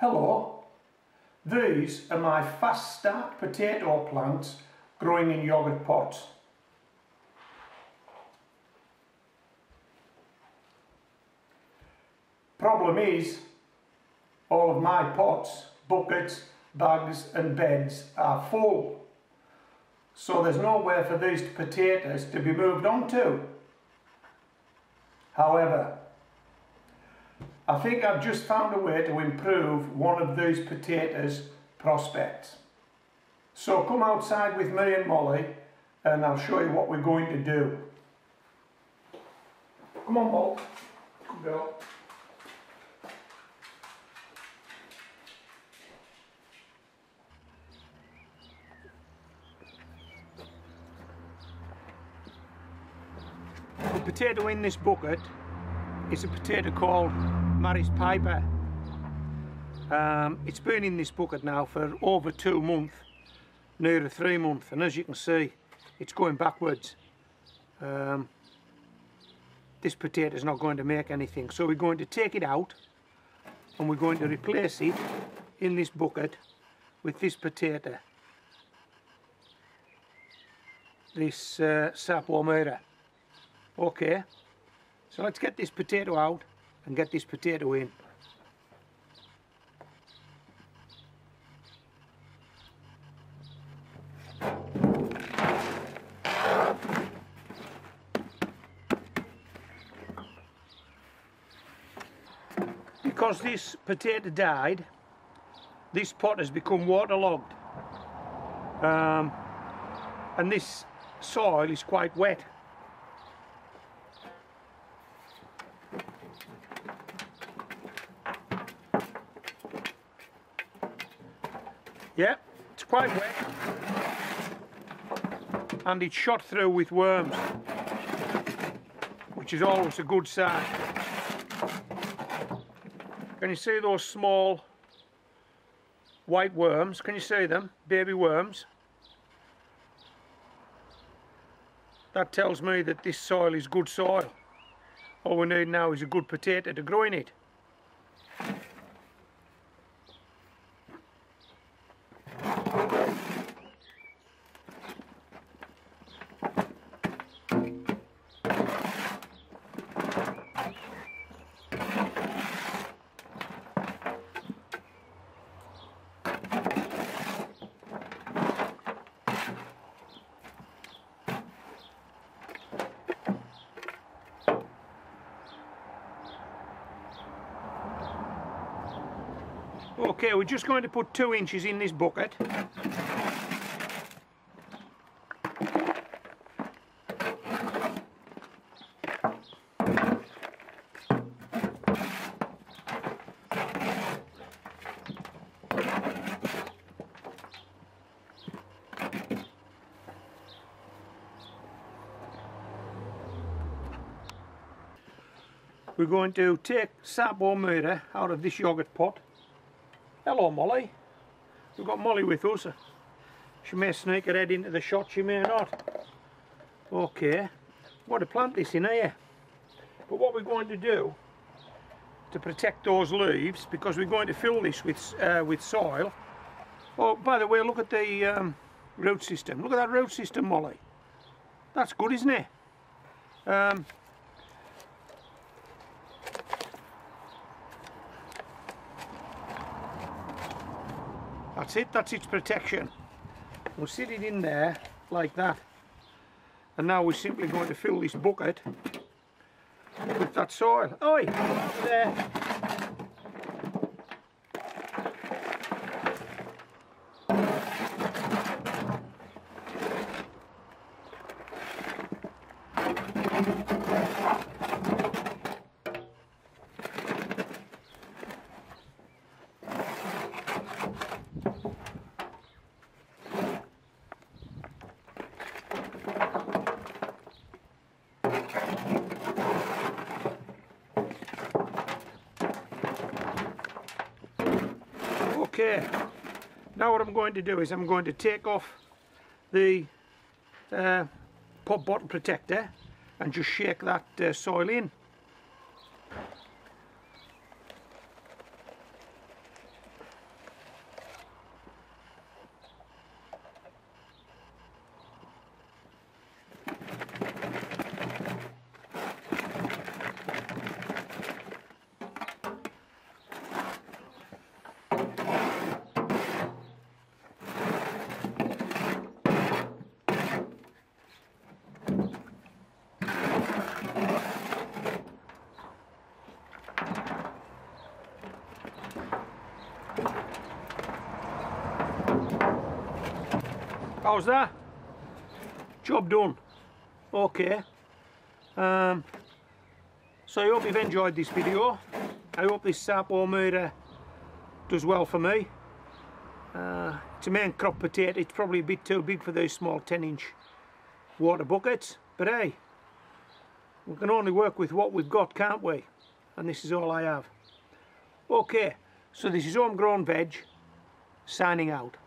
Hello, these are my fast start potato plants growing in yoghurt pots. Problem is, all of my pots, buckets, bags and beds are full. So there's nowhere for these potatoes to be moved on to. However, I think I've just found a way to improve one of these potatoes' prospects. So come outside with me and Molly and I'll show you what we're going to do. Come on, Molly. Come go. The potato in this bucket is a potato called Maris Piper. It's been in this bucket now for over 2 months, near 3 months, and as you can see it's going backwards. This potato is not going to make anything, so we're going to take it out and we're going to replace it in this bucket with this potato, this sapomera. Okay, so let's get this potato out and get this potato in. Because this potato died, this pot has become waterlogged, and this soil is quite wet. Yeah, it's quite wet and it's shot through with worms, which is always a good sign. Can you see those small white worms? Can you see them? Baby worms. That tells me that this soil is good soil. All we need now is a good potato to grow in it. Okay, we're just going to put 2 inches in this bucket. We're going to take sapomera out of this yoghurt pot. Hello, Molly. We've got Molly with us. She may sneak her head into the shot, she may not. Okay, I'm going to plant this in here. But what we're going to do to protect those leaves, because we're going to fill this with soil. Oh, by the way, look at the root system. Look at that root system, Molly. That's good, isn't it? That's it, that's its protection. We'll sit it in there like that. And now we're simply going to fill this bucket with that soil. Oi, there. Okay, now what I'm going to do is I'm going to take off the pop bottle protector and just shake that soil in. How's that? Job done. Okay. So I hope you've enjoyed this video. I hope this Sapo murder does well for me. It's a main crop potato. It's probably a bit too big for those small 10-inch water buckets, but hey, we can only work with what we've got, can't we? And this is all I have. Okay, so this is Homegrown Veg signing out.